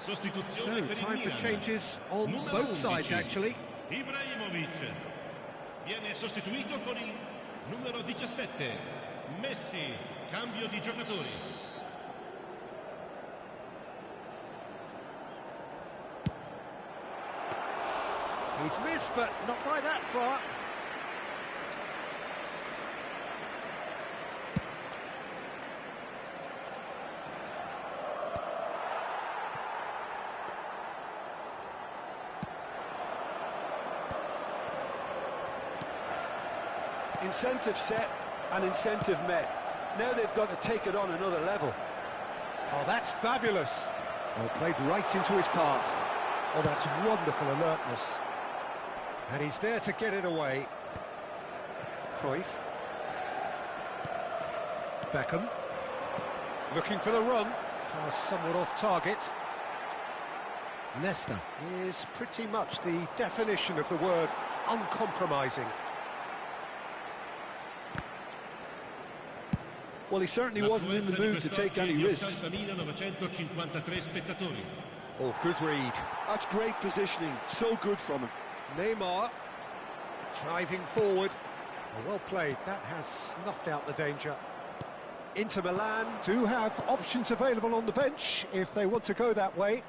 So, time for changes on both sides, actually. Ibrahimovic viene sostituito con il numero 17, Messi, cambio di giocatori. He's missed, but not by that far. Incentive set and incentive met. Now they've got to take it on another level. Oh, that's fabulous. Oh, played right into his path. Oh, that's wonderful alertness. And he's there to get it away. Cruyff. Beckham. Looking for the run. Pass somewhat off target. Nesta is pretty much the definition of the word uncompromising. Well, he certainly wasn't in the mood to take any risks. Oh, good read. That's great positioning, so good from him. Neymar, driving forward. Oh, well played, that has snuffed out the danger. Inter Milan do have options available on the bench if they want to go that way.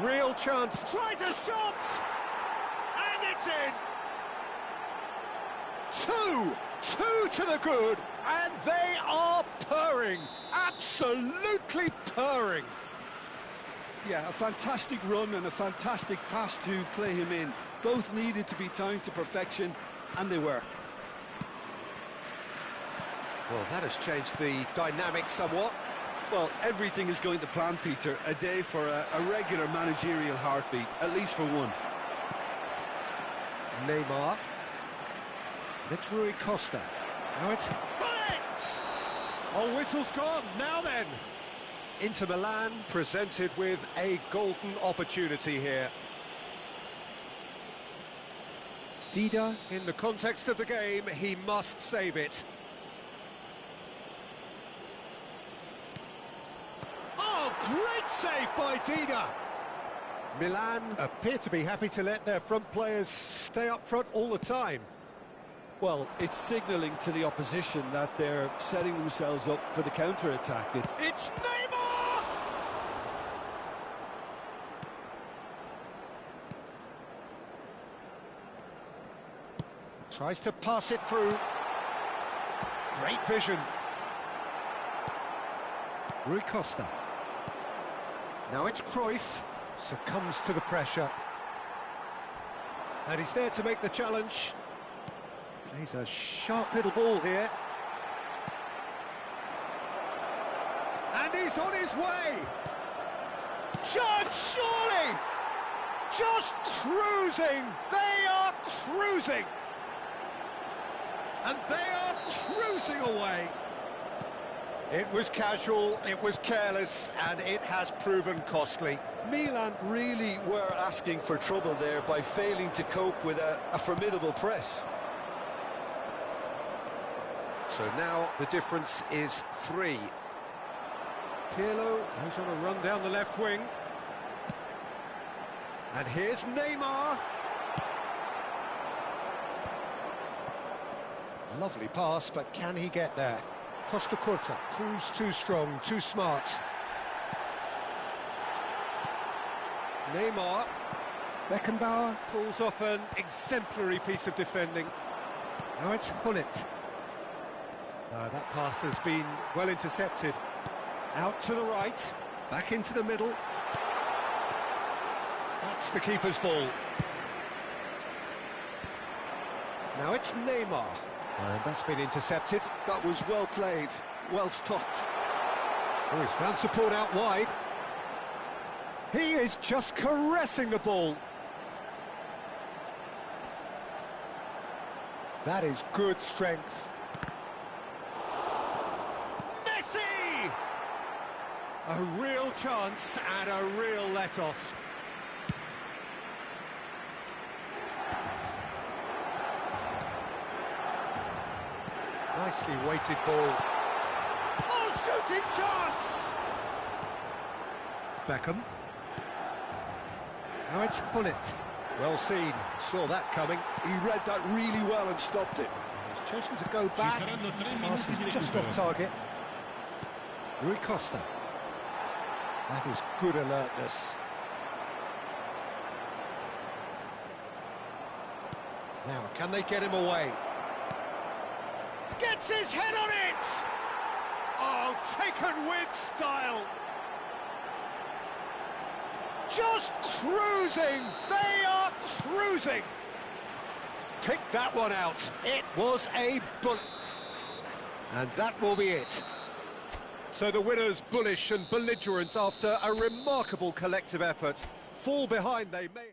Real chance, tries a shot! And it's in! Two to the good, and they are purring, absolutely purring. Yeah, a fantastic run and a fantastic pass to play him in. Both needed to be timed to perfection, and they were. Well, that has changed the dynamic somewhat. Well, everything is going to plan, Peter. A day for a regular managerial heartbeat, at least for one. Neymar. It's Rui Costa. Now it's... Bullet! Oh, whistle's gone. Now then. Inter Milan presented with a golden opportunity here. Dida, in the context of the game, he must save it. Oh, great save by Dida! Milan appear to be happy to let their front players stay up front all the time. Well, it's signalling to the opposition that they're setting themselves up for the counter-attack. It's Neymar! Tries to pass it through. Great vision. Rui Costa. Now it's Cruyff. Succumbs to the pressure. And he's there to make the challenge. Plays a sharp little ball here. And he's on his way! Just surely! Just cruising! They are cruising! And they are cruising away! It was casual, it was careless, and it has proven costly. Milan really were asking for trouble there by failing to cope with a formidable press. So now the difference is 3. Pirlo goes on a run down the left wing. And here's Neymar. Lovely pass, but can he get there? Costa Curta proves too strong, too smart. Neymar. Beckenbauer pulls off an exemplary piece of defending. Now it's Hullet. That pass has been well intercepted. Out to the right, back into the middle. That's the keeper's ball. Now it's Neymar. And that's been intercepted. That was well played, well stopped. Oh, he's found support out wide. He is just caressing the ball. That is good strength. Messi! A real chance and a real let-off. Nicely weighted ball. Oh, shooting chance! Beckham. Now it's Hullet. Well seen, saw that coming. He read that really well and stopped it. He's chosen to go back. Pass is just off target. Rui Costa. That is good alertness. Now, can they get him away? Gets his head on it! Oh, taken with style! Just cruising! They are cruising! Pick that one out. It was a bullet. And that will be it. So the winners bullish and belligerent after a remarkable collective effort. Fall behind they may...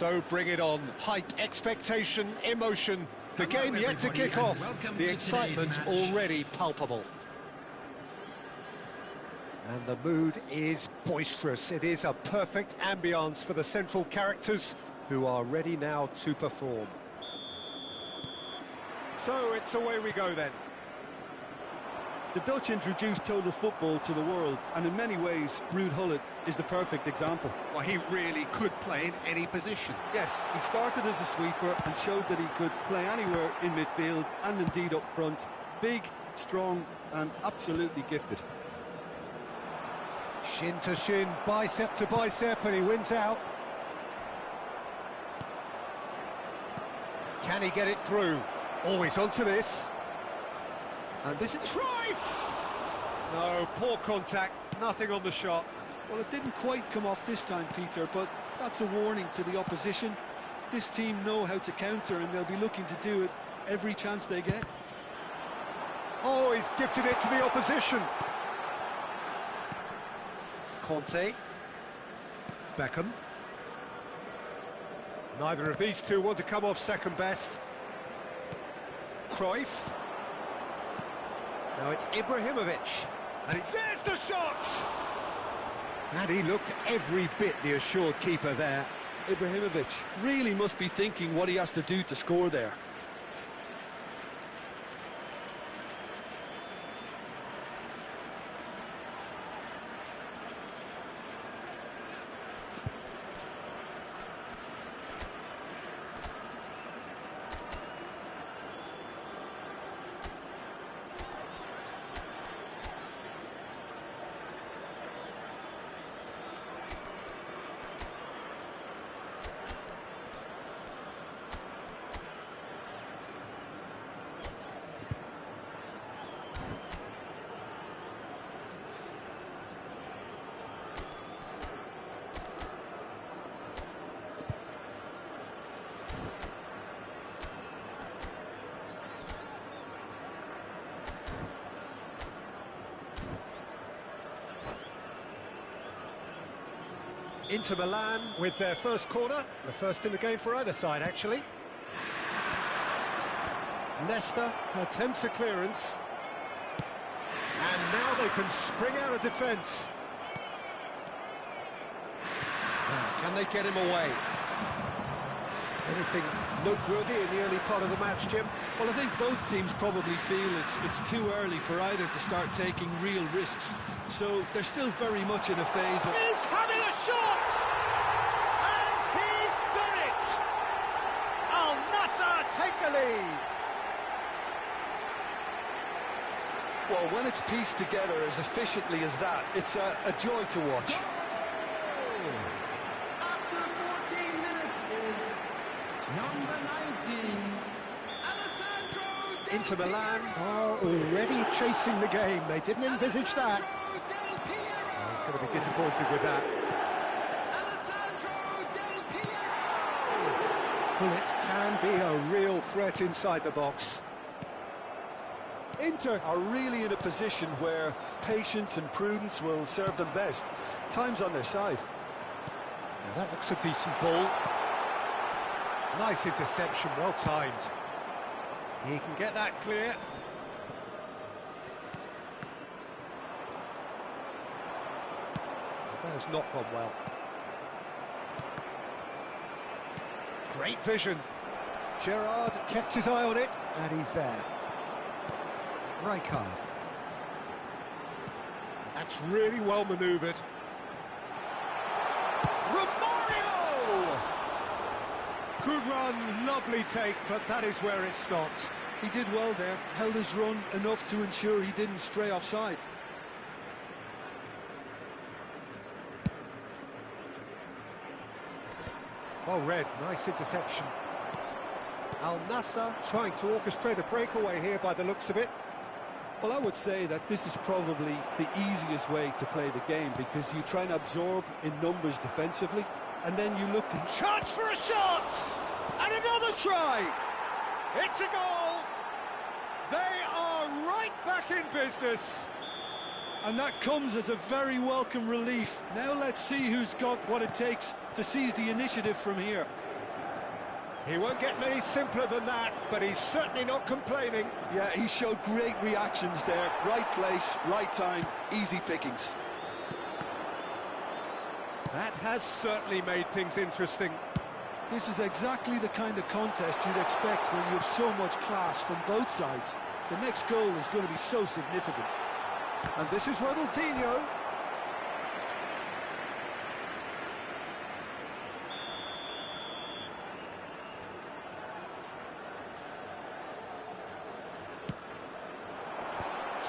So bring it on. Hype, expectation, emotion. The game yet to kick off. The excitement already palpable. And the mood is boisterous. It is a perfect ambience for the central characters who are ready now to perform. So it's away we go then. The Dutch introduced total football to the world, and in many ways, Ruud Gullit is the perfect example. Well, he really could play in any position. Yes, he started as a sweeper and showed that he could play anywhere in midfield and indeed up front. Big, strong and absolutely gifted. Shin to shin, bicep to bicep, and he wins out. Can he get it through? Always onto this. And this is Cruyff! No, poor contact, nothing on the shot. Well, it didn't quite come off this time, Peter, but that's a warning to the opposition. This team know how to counter, and they'll be looking to do it every chance they get. Oh, he's gifted it to the opposition. Conte. Beckham. Neither of these two want to come off second best. Cruyff. Now it's Ibrahimovic. And there's the shot! And he looked every bit the assured keeper there. Ibrahimovic really must be thinking what he has to do to score there. Inter Milan with their first corner, the first in the game for either side, actually. Nesta attempts a clearance. And now they can spring out of defence. Now, can they get him away? Anything noteworthy in the early part of the match, Jim? Well, I think both teams probably feel it's too early for either to start taking real risks. So they're still very much in a phase of... He's having a shot! And he's done it! Al Nassr take the lead! Well, when it's pieced together as efficiently as that, it's a joy to watch. After 14 minutes is number 19, Alessandro Del Inter Milan Piero. are already chasing the game. They didn't envisage that. Alessandro Del Piero. Oh, he's going to be disappointed with that. Alessandro Del Piero. Gullit can be a real threat inside the box. Inter are really in a position where patience and prudence will serve them best. Time's on their side. Now that looks a decent ball. Nice interception, well timed. He can get that clear. That has not gone well. Great vision. Gerrard kept his eye on it, and he's there. Rijkaard. That's really well manoeuvred. Romario! Good run, lovely take, but that is where it stopped. He did well there, held his run enough to ensure he didn't stray offside. Well read, nice interception. Al Nassr trying to orchestrate a breakaway here by the looks of it. Well, I would say that this is probably the easiest way to play the game, because you try and absorb in numbers defensively, and then you look to... Chance for a shot! And another try! It's a goal! They are right back in business! And that comes as a very welcome relief. Now let's see who's got what it takes to seize the initiative from here. He won't get many simpler than that, but he's certainly not complaining. Yeah, he showed great reactions there. Right place, right time, easy pickings. That has certainly made things interesting. This is exactly the kind of contest you'd expect when you have so much class from both sides. The next goal is going to be so significant. And this is Ronaldinho.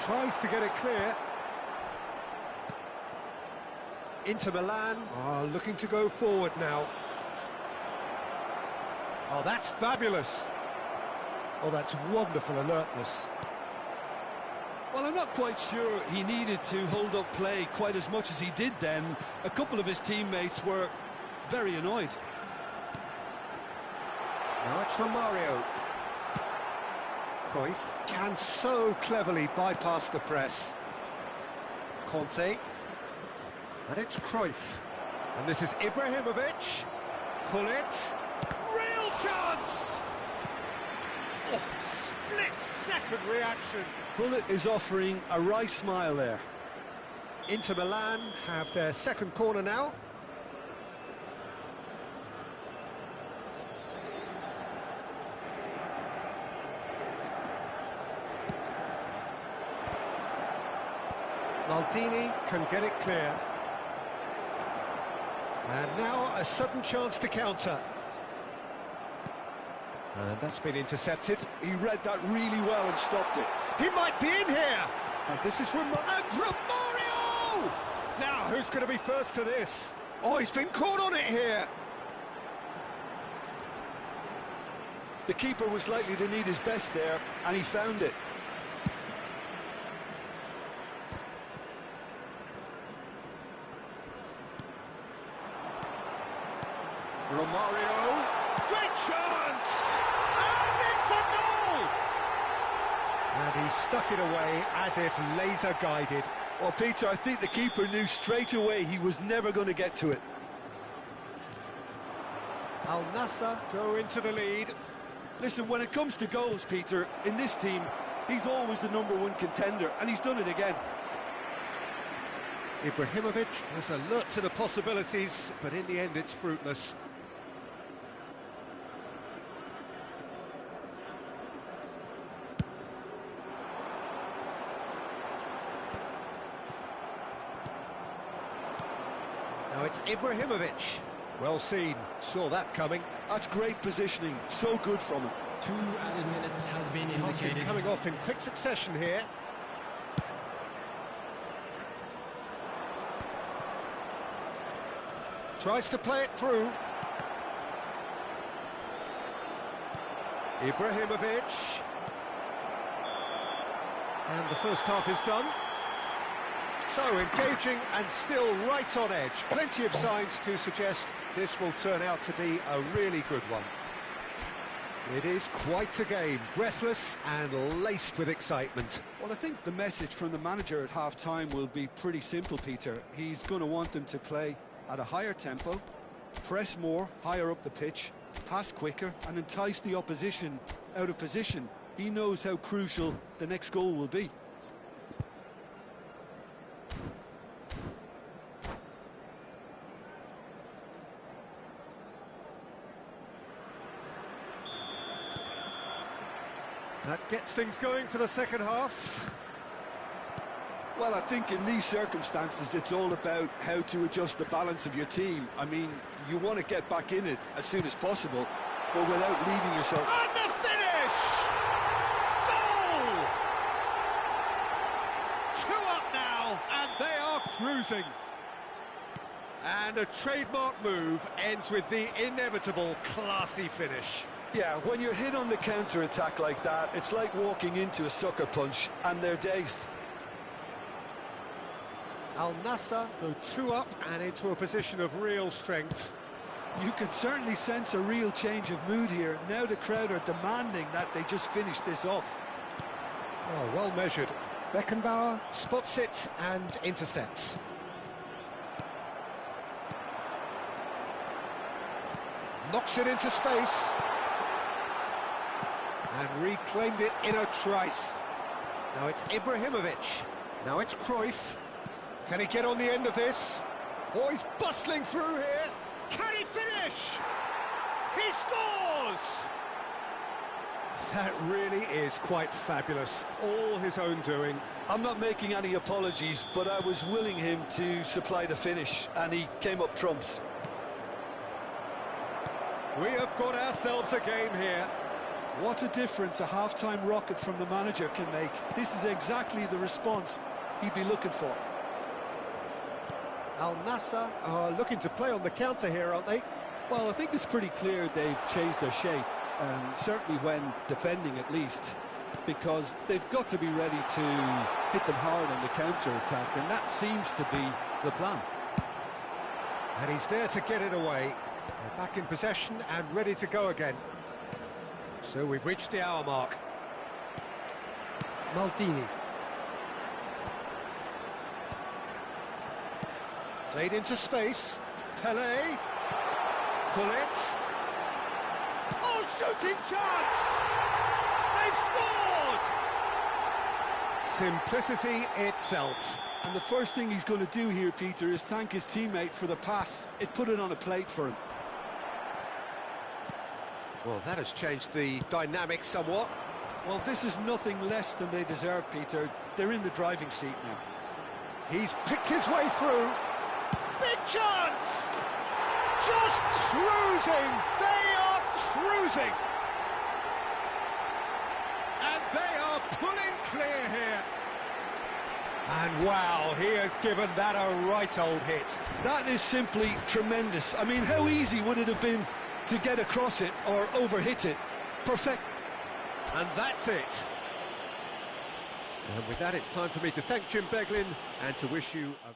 Tries to get it clear. Inter Milan are looking to go forward now. Oh, that's fabulous. Oh, that's wonderful alertness. Well, I'm not quite sure he needed to hold up play quite as much as he did then. A couple of his teammates were very annoyed. Now it's Romario. Cruyff can so cleverly bypass the press. Conte. And it's Cruyff. And this is Ibrahimovic. Gullit. Real chance! Oh, split-second reaction. Gullit is offering a wry smile there. Inter Milan have their second corner now. Maldini can get it clear. And now a sudden chance to counter. And that's been intercepted. He read that really well and stopped it. He might be in here! And this is Romario! Now, who's going to be first to this? Oh, he's been caught on it here! The keeper was likely to need his best there, and he found it. Romario, great chance! And it's a goal! And he stuck it away as if laser-guided. Well, Peter, I think the keeper knew straight away he was never going to get to it. Al Nassr go into the lead. Listen, when it comes to goals, Peter, in this team, he's always the #1 contender, and he's done it again. Ibrahimovic was alert to the possibilities, but in the end it's fruitless. Now it's Ibrahimovic. Well seen, saw that coming. That's great positioning, so good from him. 2 added minutes has been Passes indicated. coming off in quick succession here. Tries to play it through. Ibrahimovic. And the first half is done. So engaging and still right on edge. Plenty of signs to suggest this will turn out to be a really good one. It is quite a game, breathless and laced with excitement. Well, I think the message from the manager at half-time will be pretty simple, Peter. He's going to want them to play at a higher tempo, press more, higher up the pitch, pass quicker and entice the opposition out of position. He knows how crucial the next goal will be. That gets things going for the second half. Well, I think in these circumstances, it's all about how to adjust the balance of your team. I mean, you want to get back in it as soon as possible, but without leaving yourself... And the finish! Goal! 2 up now, and they are cruising. And a trademark move ends with the inevitable classy finish. Yeah, when you're hit on the counter-attack like that, it's like walking into a sucker punch, and they're dazed. Al Nassr go 2 up and into a position of real strength. You can certainly sense a real change of mood here. Now the crowd are demanding that they just finish this off. Oh, well measured. Beckenbauer spots it and intercepts. Knocks it into space. And reclaimed it in a trice. Now it's Ibrahimovic. Now it's Cruyff. Can he get on the end of this? Oh, he's bustling through here. Can he finish? He scores! That really is quite fabulous. All his own doing. I'm not making any apologies, but I was willing him to supply the finish, and he came up trumps. We have got ourselves a game here. What a difference a half-time rocket from the manager can make. This is exactly the response he'd be looking for. Al Nassr are looking to play on the counter here, aren't they? Well, I think it's pretty clear they've changed their shape, certainly when defending at least, because they've got to be ready to hit them hard on the counter-attack, and that seems to be the plan. And he's there to get it away. They're back in possession and ready to go again. So we've reached the hour mark. Maldini. Played into space. Pelé. Gullit. Oh, shooting chance! They've scored! Simplicity itself. And the first thing he's going to do here, Peter, is thank his teammate for the pass. It put it on a plate for him. Well, that has changed the dynamic somewhat. Well, this is nothing less than they deserve, Peter. They're in the driving seat now. He's picked his way through. Big chance! Just cruising! They are cruising! And they are pulling clear here. And wow, he has given that a right old hit. That is simply tremendous. I mean, how easy would it have been to get across it or overhit it? Perfect. And that's it. And with that, it's time for me to thank Jim Beglin and to wish you a...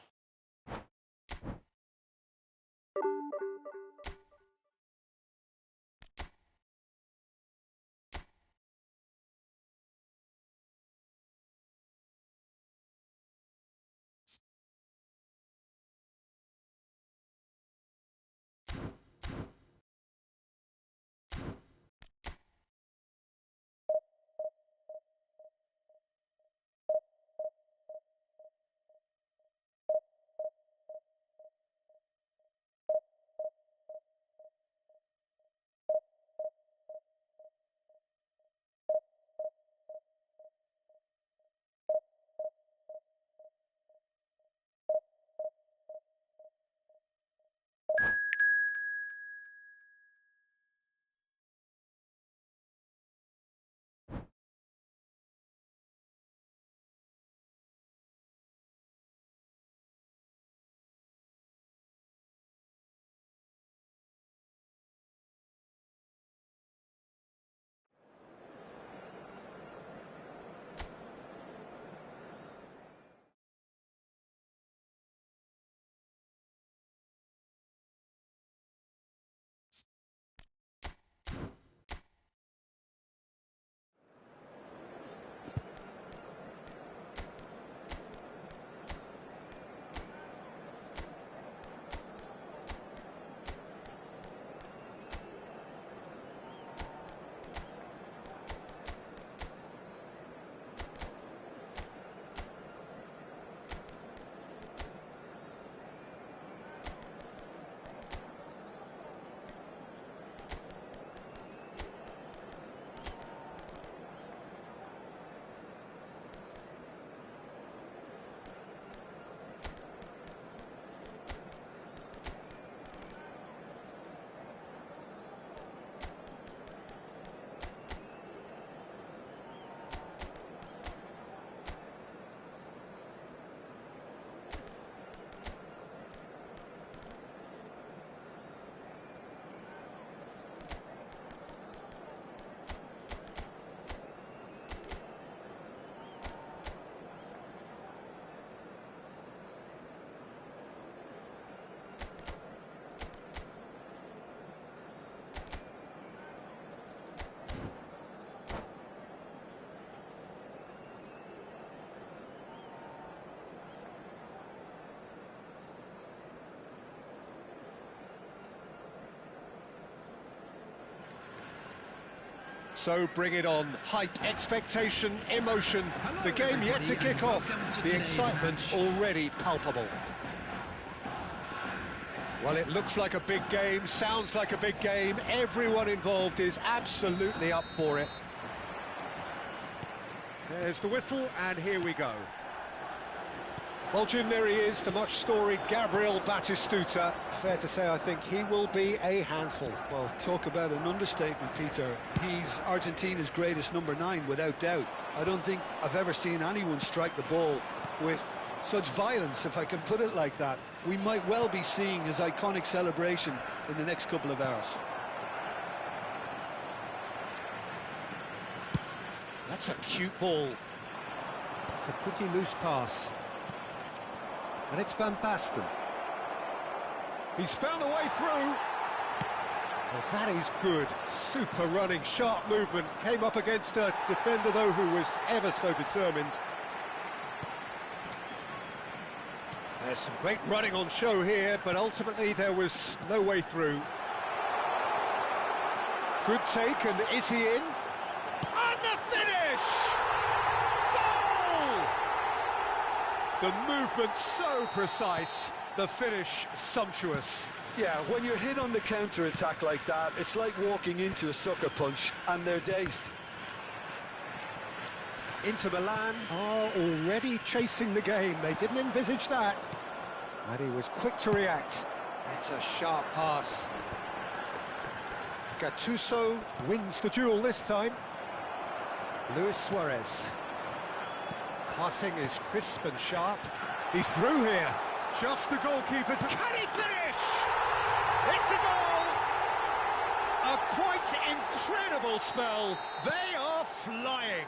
So bring it on. Hype, expectation, emotion. The game yet to kick off. The excitement already palpable. Well, it looks like a big game, sounds like a big game. Everyone involved is absolutely up for it. There's the whistle, and here we go. Well, Jim, there he is, the much-storied Gabriel Batistuta. Fair to say, I think he will be a handful. Well, talk about an understatement, Peter. He's Argentina's greatest number 9, without doubt. I don't think I've ever seen anyone strike the ball with such violence, if I can put it like that. We might well be seeing his iconic celebration in the next couple of hours. That's a cute ball. It's a pretty loose pass. And it's Van Basten. He's found a way through. Well, that is good. Super running, sharp movement. Came up against a defender, though, who was ever so determined. There's some great running on show here, but ultimately there was no way through. Good take, and is he in? And the finish! Goal! The movement so precise, the finish sumptuous. Yeah, when you're hit on the counter-attack like that, it's like walking into a sucker punch, and they're dazed. Inter Milan are already chasing the game. They didn't envisage that. And he was quick to react. It's a sharp pass. Gattuso wins the duel this time. Luis Suarez. Passing is crisp and sharp. He's through here. Just the goalkeeper to... Can he finish? It's a goal! A quite incredible spell. They are flying.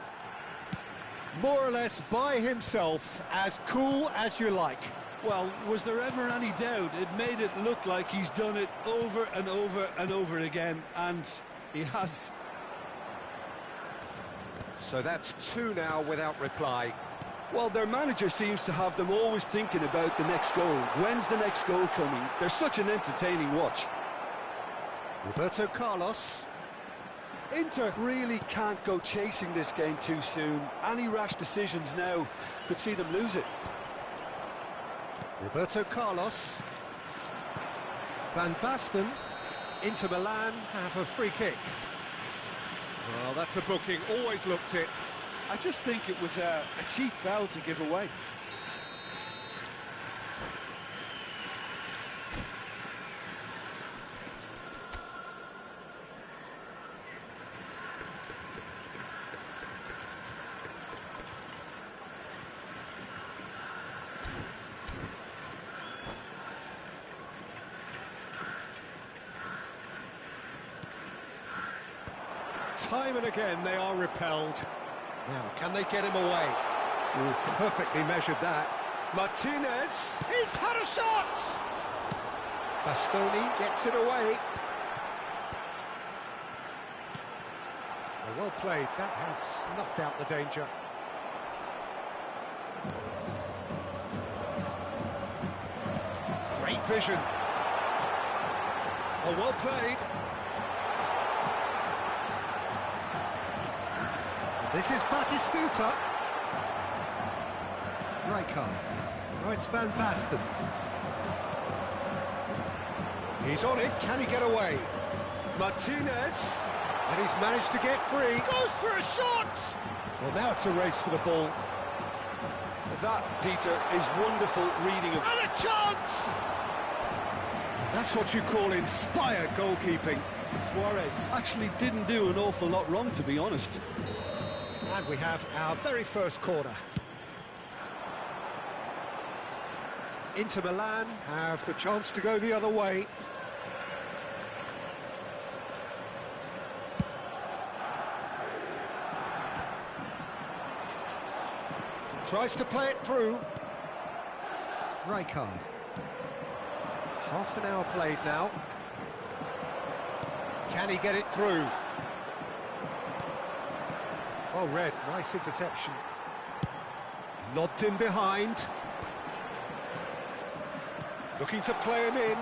More or less by himself, as cool as you like. Well, was there ever any doubt? It made it look like he's done it over and over and over again, and he has. So that's 2 now without reply. Well, their manager seems to have them always thinking about the next goal. When's the next goal coming? They're such an entertaining watch. Roberto Carlos. Inter really can't go chasing this game too soon. Any rash decisions now could see them lose it. Roberto Carlos. Van Basten. Inter Milan have a free kick. Well, that's a booking, always looked it. I just think it was a cheap foul to give away. Time and again they are repelled. Now, can they get him away? Ooh, perfectly measured that. Martinez, he's had a shot! Bastoni gets it away. Well played, that has snuffed out the danger. Great vision. Oh, well played. This is Batistuta. Rijkaard. Oh, it's Van Basten. He's on it. Can he get away? Martinez. And he's managed to get free. Goes for a shot! Well, now it's a race for the ball. That, Peter, is wonderful reading of... And a chance! That's what you call inspired goalkeeping. Suarez actually didn't do an awful lot wrong, to be honest. And we have our very first corner. Inter Milan have the chance to go the other way. Tries to play it through. Rijkaard. Half an hour played now. Can he get it through? Well read, nice interception. Lobbed in behind. Looking to play him in.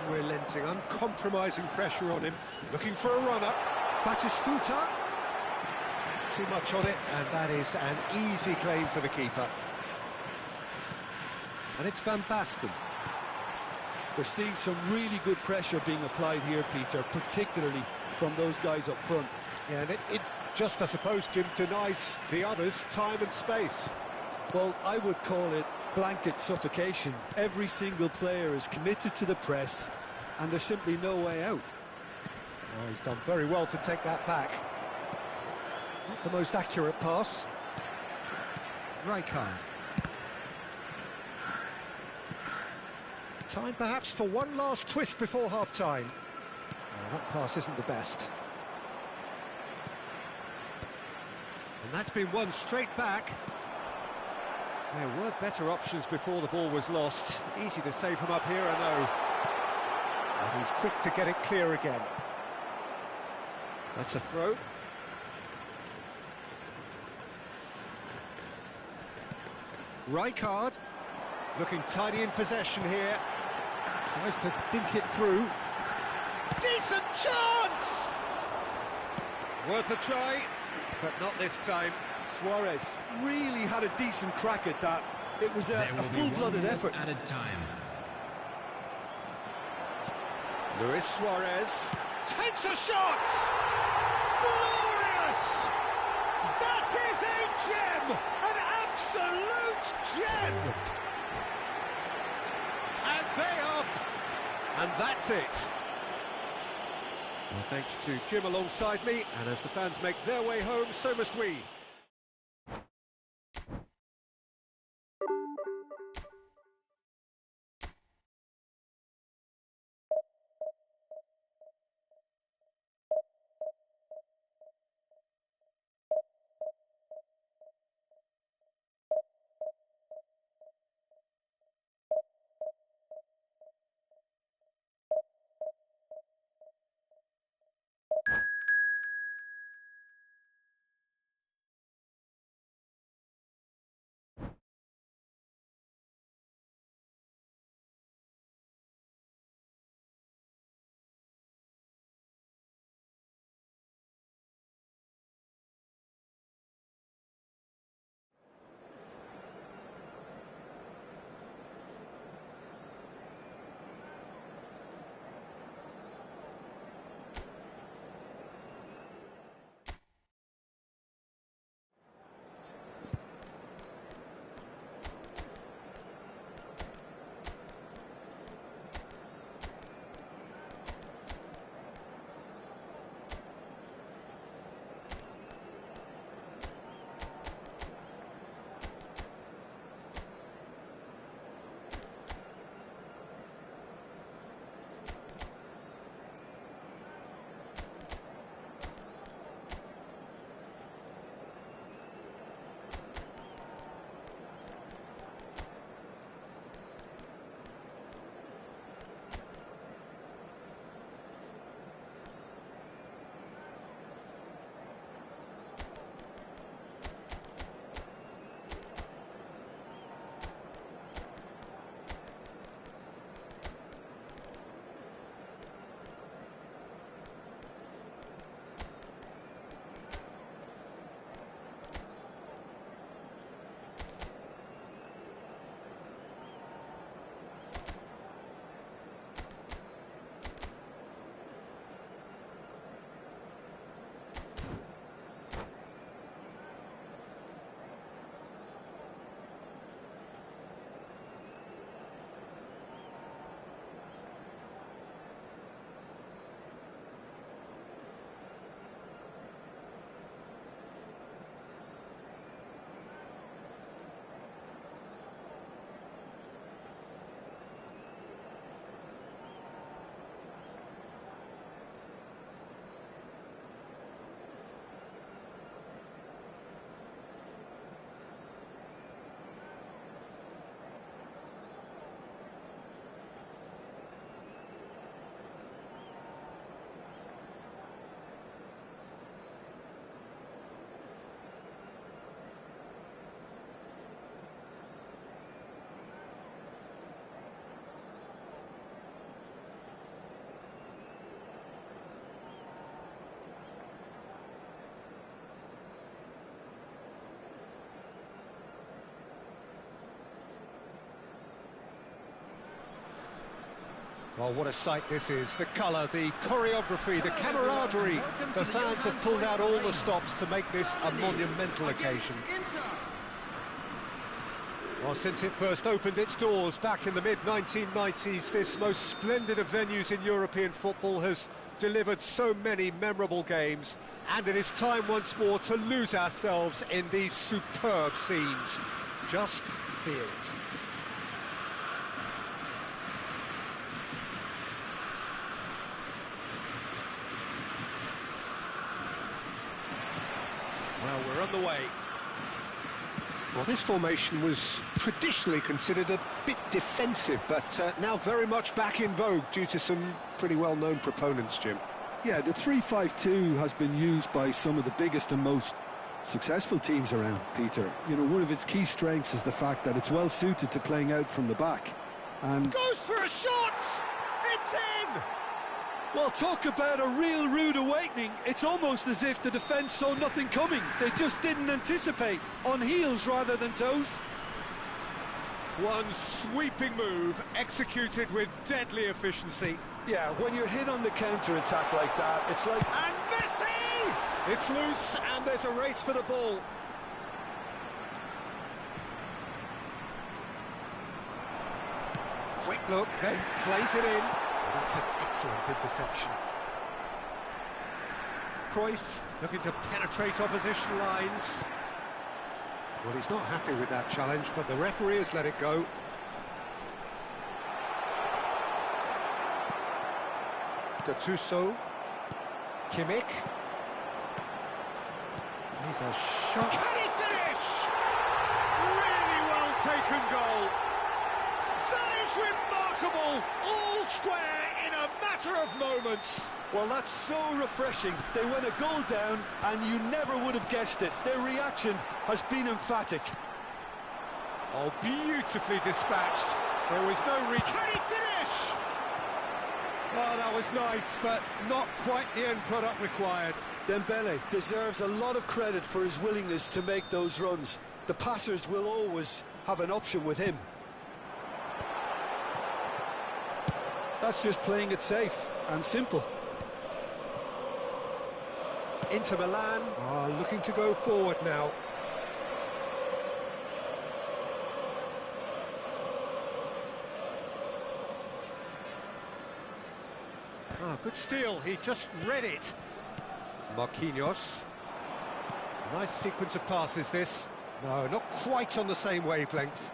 Unrelenting, uncompromising pressure on him. Looking for a runner. Batistuta. Too much on it, and that is an easy claim for the keeper. And it's Van Basten. We're seeing some really good pressure being applied here, Peter, particularly from those guys up front. Yeah, and it just, I suppose, Jim, denies the others time and space. Well, I would call it blanket suffocation. Every single player is committed to the press, and there's simply no way out. Oh, he's done very well to take that back. Not the most accurate pass. Rijkaard. Time perhaps for one last twist before half-time. Oh, that pass isn't the best. And that's been won straight back. There were better options before the ball was lost. Easy to say from up here, I know. And he's quick to get it clear again. That's a throw. Rijkaard, looking tidy in possession here. Tries to dink it through. Decent chance! Worth a try, but not this time. Suarez really had a decent crack at that. It was a full-blooded effort. Added time. Luis Suarez takes a shot! Glorious! That is a gem! An absolute gem! And they up! And that's it. Well, thanks to Jim alongside me, and as the fans make their way home, so must we. Well, what a sight this is. The colour, the choreography, the camaraderie. The fans have pulled out all the stops to make this a monumental occasion. Well, since it first opened its doors back in the mid-1990s, this most splendid of venues in European football has delivered so many memorable games, and it is time once more to lose ourselves in these superb scenes. Just feel it. Well, we're on the way. Well, this formation was traditionally considered a bit defensive, but now very much back in vogue due to some pretty well-known proponents, Jim. Yeah, the 3-5-2 has been used by some of the biggest and most successful teams around, Peter. You know, one of its key strengths is the fact that it's well-suited to playing out from the back. And goes for a shot! It's in! well, talk about a real rude awakening. It's almost as if the defence saw nothing coming. They just didn't anticipate, on heels rather than toes. One sweeping move, executed with deadly efficiency. Yeah, when you're hit on the counter-attack like that, it's like... And Messi! It's loose, and there's a race for the ball. Quick look, then plays it in. That's an excellent interception. Cruyff looking to penetrate opposition lines. Well, he's not happy with that challenge, but the referee has let it go. Gattuso. Kimmich. He's a shot. Can he finish? Really well taken goal. That is remarkable. All square in a matter of moments. Well, that's so refreshing. They went a goal down, and you never would have guessed it. Their reaction has been emphatic. Oh, beautifully dispatched. There was no reach. Can he finish? Oh, that was nice, but not quite the end product required. Dembele deserves a lot of credit for his willingness to make those runs. The passers will always have an option with him. That's just playing it safe and simple. Inter Milan are looking to go forward now. Ah, good steal, he just read it. Marquinhos. Nice sequence of passes, this. No, not quite on the same wavelength.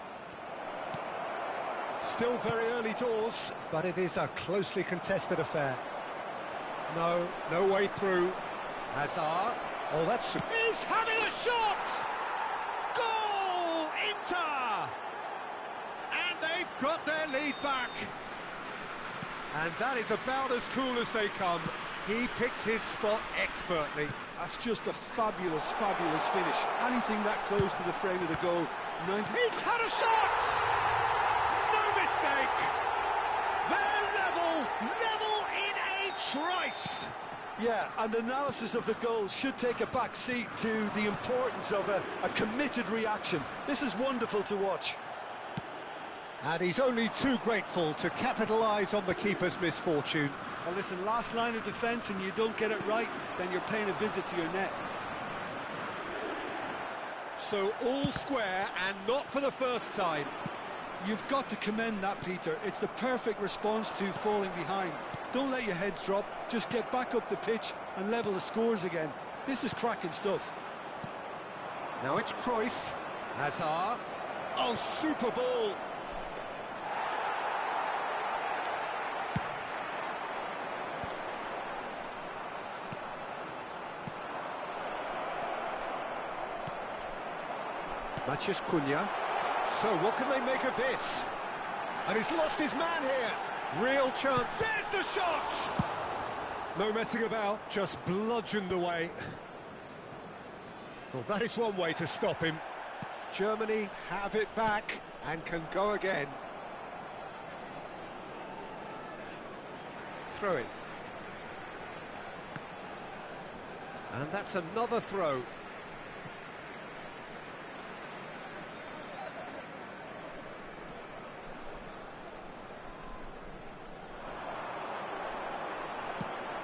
Still very early doors, but it is a closely contested affair. No way through. Hazard. Oh, that's... He's having a shot! Goal! Inter! And they've got their lead back. And that is about as cool as they come. He picked his spot expertly. That's just a fabulous, fabulous finish. Anything that close to the frame of the goal. He's had a shot! No mistake! They're level in a trice! Yeah, and analysis of the goal should take a back seat to the importance of a committed reaction. This is wonderful to watch. And he's only too grateful to capitalise on the keeper's misfortune. Well, listen, last line of defence and you don't get it right, then you're paying a visit to your net. So all square, and not for the first time. You've got to commend that, Peter. It's the perfect response to falling behind. Don't let your heads drop, just get back up the pitch and level the scores again. This is cracking stuff. Now it's Cruyff. Hazard. Oh, super ball. Matheus Cunha. So what can they make of this? And he's lost his man here. Real chance. There's the shot! No messing about, just bludgeoned away. Well, that is one way to stop him. Germany have it back and can go again. Throw in. And that's another throw.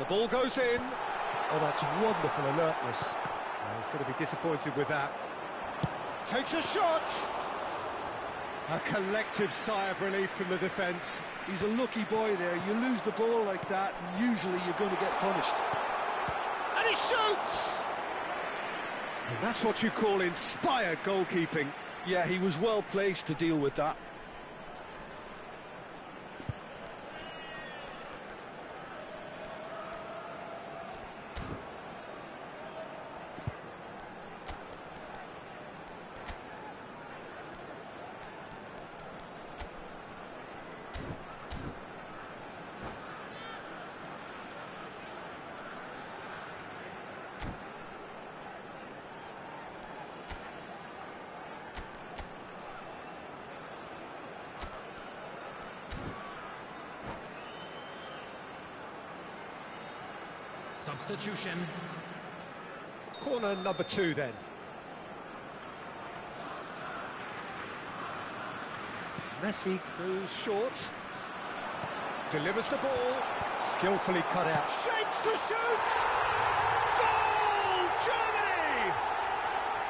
The ball goes in. Oh, that's wonderful alertness. Oh, he's going to be disappointed with that. Takes a shot. A collective sigh of relief from the defence. He's a lucky boy there. You lose the ball like that, and usually you're going to get punished. And he shoots! And that's what you call inspired goalkeeping. Yeah, he was well placed to deal with that. Substitution. Corner number 2 then. Messi goes short. Delivers the ball. Skillfully cut out. Shapes to shoot! Goal! Germany!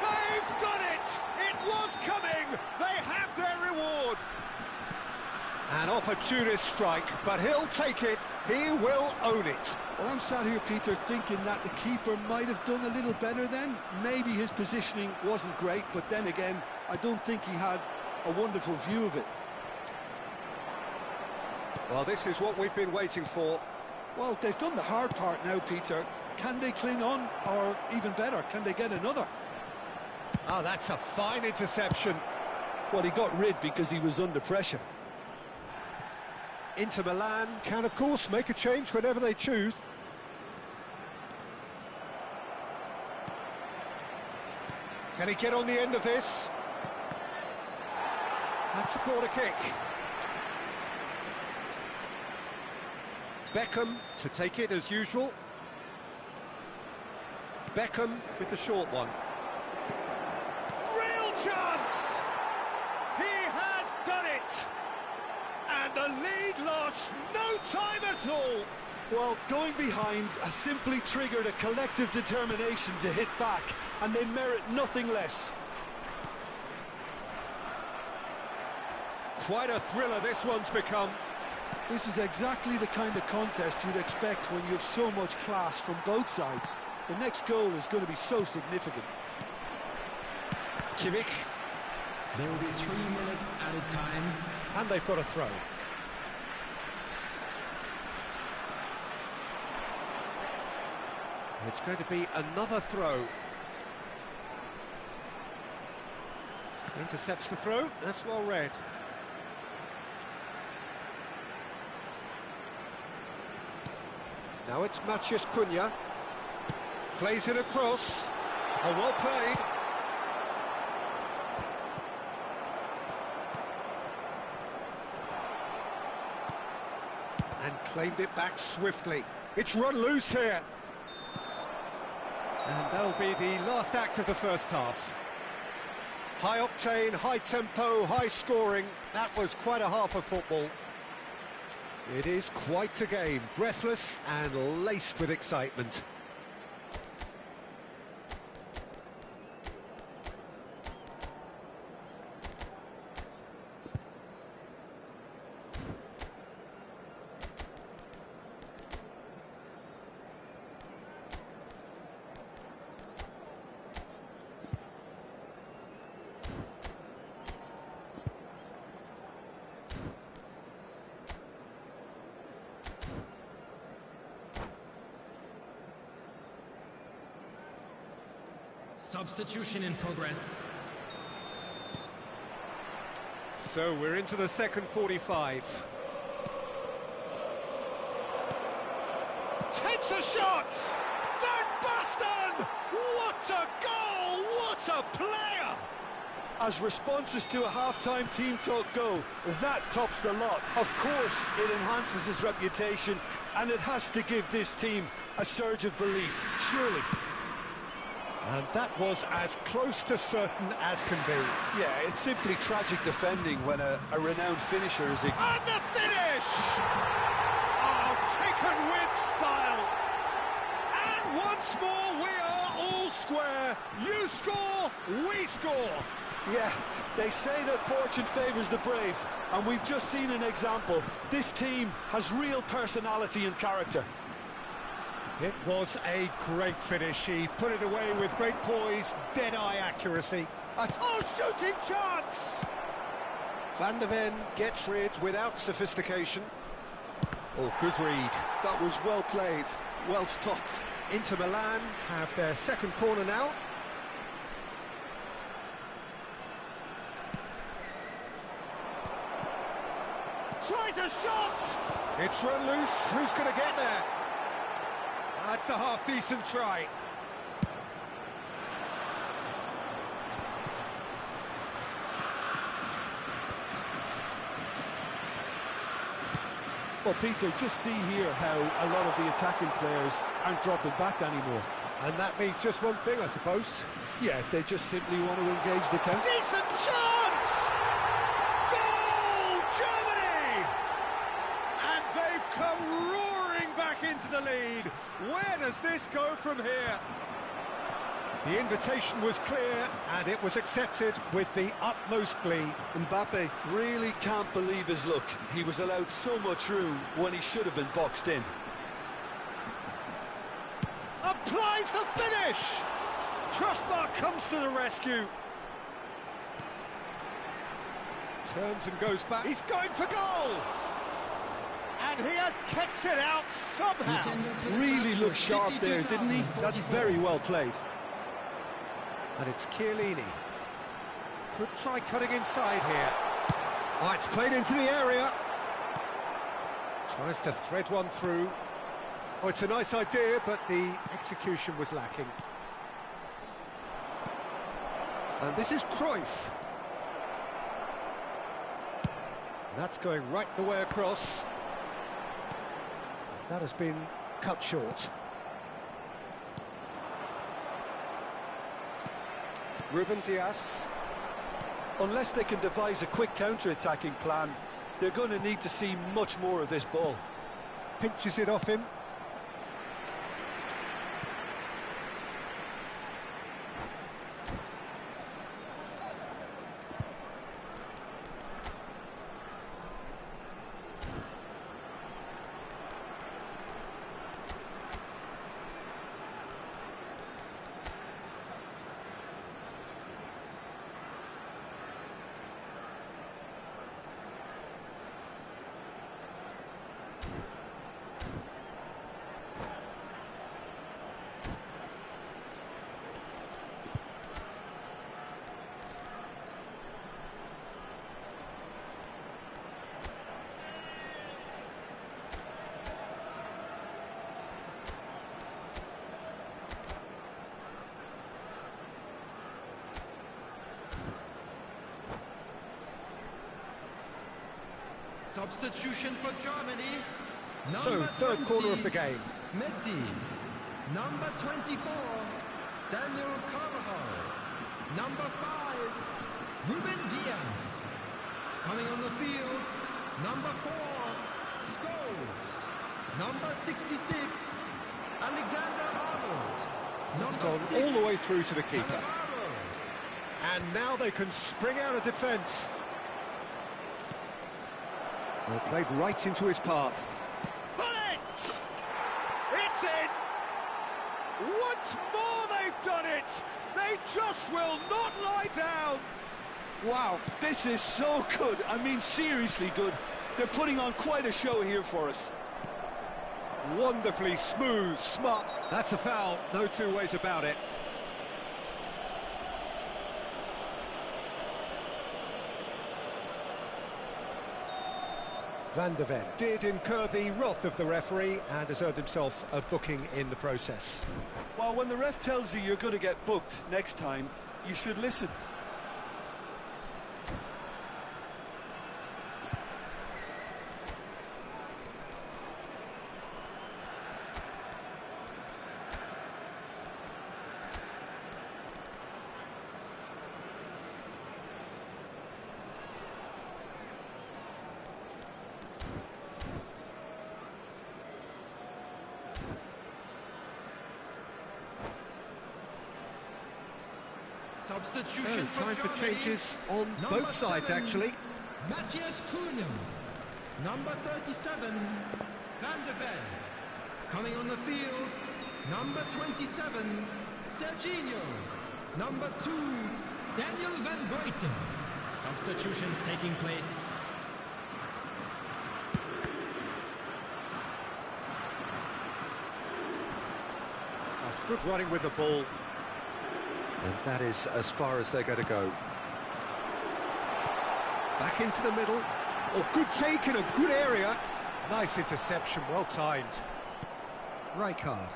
They've done it! It was coming! They have their reward! An opportunist strike, but he'll take it. He will own it. Well, I'm sat here, Peter, thinking that the keeper might have done a little better then. Maybe his positioning wasn't great, but then again, I don't think he had a wonderful view of it. Well, this is what we've been waiting for. Well, they've done the hard part now, Peter. Can they cling on, or even better, can they get another? Oh, that's a fine interception. Well, he got rid because he was under pressure. Inter Milan can, of course, make a change whenever they choose. Can he get on the end of this? That's a corner kick. Beckham to take it as usual. Beckham with the short one. Real chance! He has done it! And the lead lost no time at all. Well, going behind has simply triggered a collective determination to hit back, and they merit nothing less. Quite a thriller this one's become. This is exactly the kind of contest you'd expect when you have so much class from both sides. The next goal is going to be so significant. Kimmich. There will be 3 minutes added time. And they've got a throw. It's going to be another throw. Intercepts the throw. That's well read. Now it's Matheus Cunha. Plays it across. Oh, well played. And claimed it back swiftly. It's run loose here. And that'll be the last act of the first half. High octane, high tempo, high scoring. That was quite a half of football. It is quite a game, breathless and laced with excitement. Substitution in progress. So we're into the second 45. Takes a shot! Van Basten! What a goal! What a player! As responses to a half-time team talk go, that tops the lot. Of course, it enhances his reputation, and it has to give this team a surge of belief, surely. And that was as close to certain as can be. Yeah, it's simply tragic defending when a renowned finisher is... And the finish! Oh, taken with style! And once more, we are all square. You score, we score. Yeah, they say that fortune favours the brave, and we've just seen an example. This team has real personality and character. It was a great finish. He put it away with great poise, dead-eye accuracy. Oh, shooting chance! Van der Ven gets rid without sophistication. Oh, good read. That was well played, well stopped. Inter Milan have their second corner now. Tries a shot! It's run loose. Who's going to get there? That's a half-decent try. Well, Peter, just see here how a lot of the attacking players aren't dropping back anymore. And that means just one thing, I suppose. Yeah, they just simply want to engage the counter. Decent chance! Goal, Germany! And they've come roaring back into the lead. Where does this go from here? The invitation was clear, and it was accepted with the utmost glee. Mbappe really can't believe his luck. He was allowed so much room when he should have been boxed in. Applies the finish! Crossbar comes to the rescue. Turns and goes back. He's going for goal! And he has kept it out somehow. Really looked sharp there, didn't he? That's very well played. And it's Chiellini. Could try cutting inside here. Oh, it's played into the area. Tries to thread one through. Oh, it's a nice idea, but the execution was lacking. And this is Cruyff. That's going right the way across. That has been cut short. Ruben Dias. Unless they can devise a quick counter-attacking plan, they're going to need to see much more of this ball. Pinches it off him. Substitution for Germany. So, third corner of the game. Messi. Number 24, Daniel Carvajal. Number 5, Ruben Diaz. Coming on the field, number 4, Scholes. Number 66, Alexander Arnold. It's gone all the way through to the keeper. And now they can spring out of defence. Well, played right into his path. Bullet! It's in! Once more they've done it! They just will not lie down! Wow, this is so good. I mean, seriously good. They're putting on quite a show here for us. Wonderfully smooth, smart. That's a foul, no two ways about it. Van der Ven did incur the wrath of the referee and has earned himself a booking in the process. Well, when the ref tells you you're going to get booked next time, you should listen. Substitution So, time for Germany. changes on Number both sides, 7, actually. Matthias Cunha. Number 37, Van der Ven. Coming on the field, number 27, Serginho. Number 2, Daniel Van Buiten. Substitutions taking place. That's good running with the ball. And that is as far as they're going to go. Back into the middle. Oh, good take in a good area. Nice interception, well timed. Rijkaard.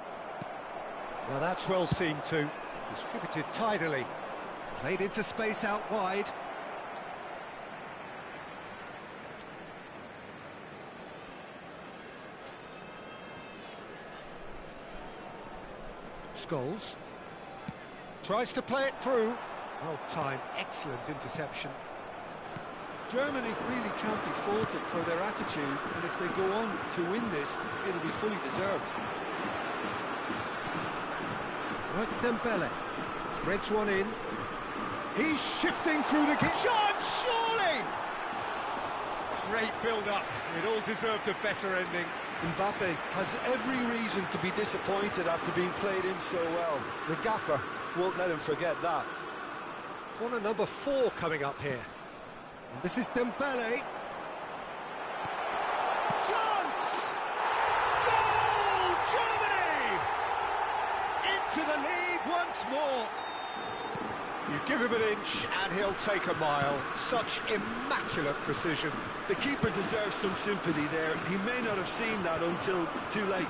Well, that's well seen too. Distributed tidily. Played into space out wide. Scholes. Tries to play it through. Well timed, excellent interception. Germany really can't be faulted for their attitude, and if they go on to win this, it'll be fully deserved. Right, Dembele. Threads one in. He's shifting through the shot, surely! Great build-up. It all deserved a better ending. Mbappe has every reason to be disappointed after being played in so well. The gaffer won't let him forget that. Corner number 4 coming up here. And this is Dembele. Chance! Goal! Germany! Into the lead once more. You give him an inch and he'll take a mile. Such immaculate precision. The keeper deserves some sympathy there. He may not have seen that until too late.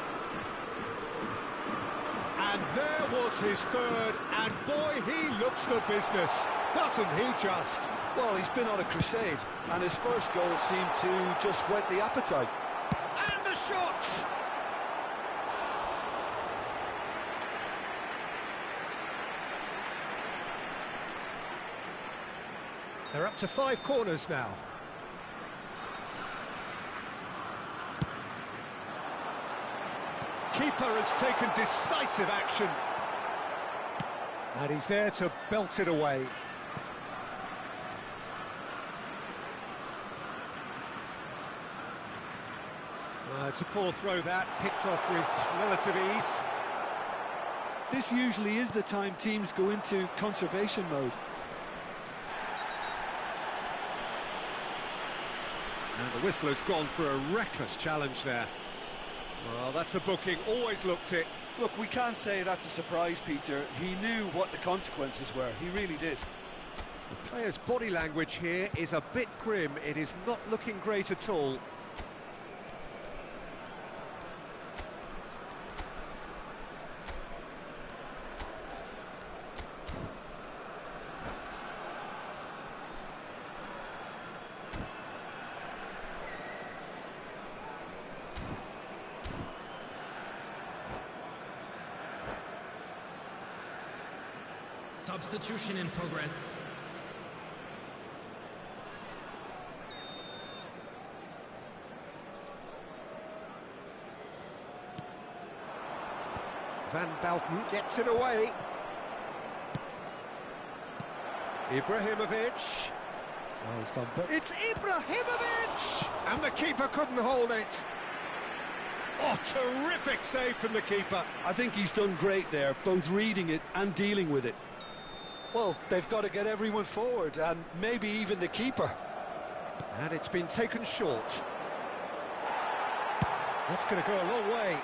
And there was his third, and boy, he looks the business, doesn't he just? Well, he's been on a crusade, and his first goal seemed to just whet the appetite. And the shot! They're up to 5 corners now. Keeper has taken decisive action. And he's there to belt it away. It's a poor throw that, picked off with relative ease. This usually is the time teams go into conservation mode. And the whistler's gone for a reckless challenge there. Well, that's a booking, always looked it. Look, we can't say that's a surprise, Peter. He knew what the consequences were, he really did. The player's body language here is a bit grim, it is not looking great at all. Substitution in progress. Van Belten gets it away. Ibrahimovic. Oh, he's done. It's Ibrahimovic! And the keeper couldn't hold it. Oh, terrific save from the keeper. I think he's done great there, both reading it and dealing with it. Well, they've got to get everyone forward, and maybe even the keeper. And it's been taken short. That's going to go a long way.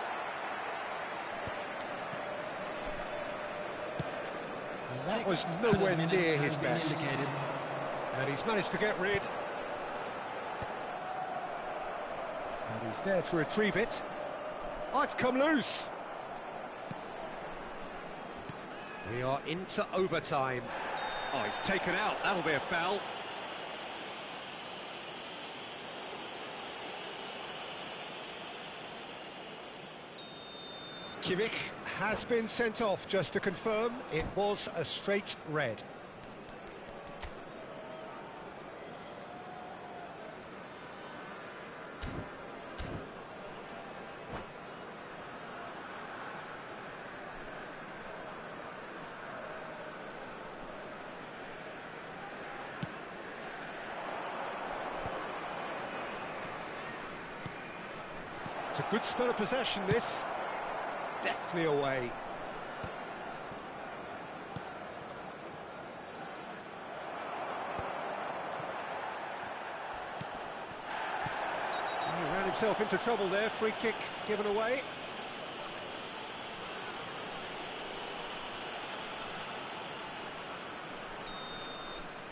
That was nowhere near his best. And he's managed to get rid. And he's there to retrieve it. Oh, it's come loose. We are into overtime. Oh, he's taken out. That'll be a foul. Kimmich has been sent off, just to confirm. It was a straight red. It's a good spell of possession, this. Deftly away. He ran himself into trouble there. Free kick given away.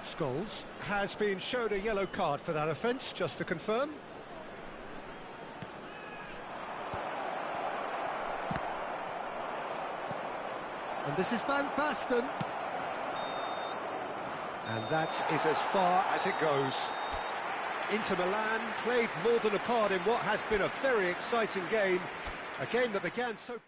Scholes has been showed a yellow card for that offence, just to confirm. And this is Van Basten. And that is as far as it goes. Inter Milan played more than a part in what has been a very exciting game. A game that began so...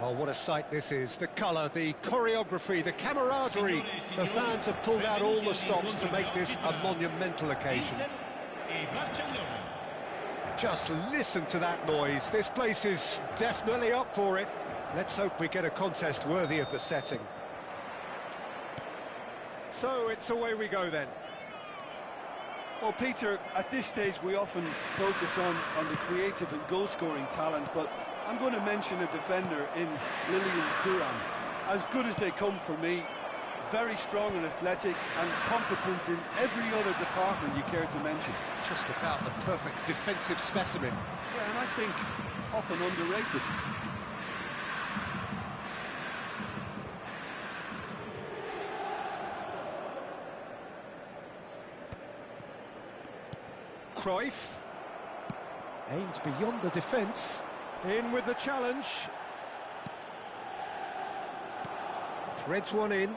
Well, what a sight this is. The colour, the choreography, the camaraderie. The fans have pulled out all the stops to make this a monumental occasion. Just listen to that noise. This place is definitely up for it. Let's hope we get a contest worthy of the setting. So it's away we go then. Well, Peter, at this stage we often focus on the creative and goal-scoring talent, but I'm going to mention a defender in Lilian Thuram. As good as they come for me, very strong and athletic and competent in every other department you care to mention. Just about the perfect defensive specimen. Yeah, and I think often underrated. Cruyff. Aimed beyond the defence. In with the challenge. Threads one in.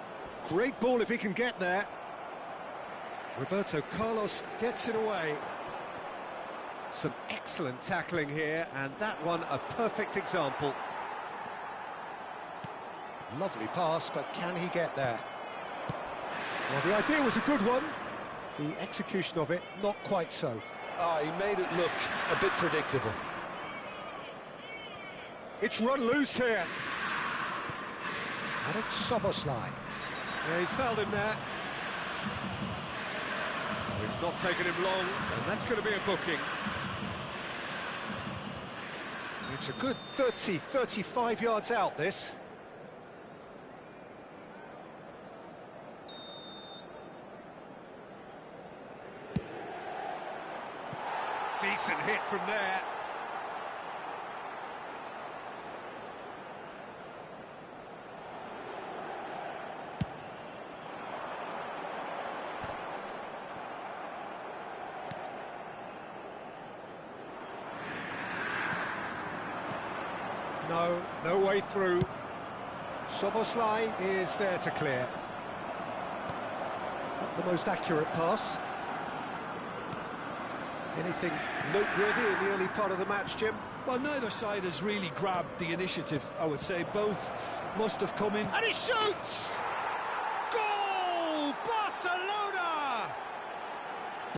Great ball if he can get there. Roberto Carlos gets it away. Some excellent tackling here, and that one a perfect example. Lovely pass, but can he get there? Well, the idea was a good one. The execution of it, not quite so. Ah, he made it look a bit predictable. It's run loose here. And it's Soboslai. Yeah, he's fouled him there. Oh, it's not taken him long, and that's going to be a booking. It's a good 30, 35 yards out, this. Decent hit from there. No way through. Soboslai is there to clear. Not the most accurate pass. Anything noteworthy in the early part of the match, Jim? Well, neither side has really grabbed the initiative, I would say. Both must have come in. And he shoots!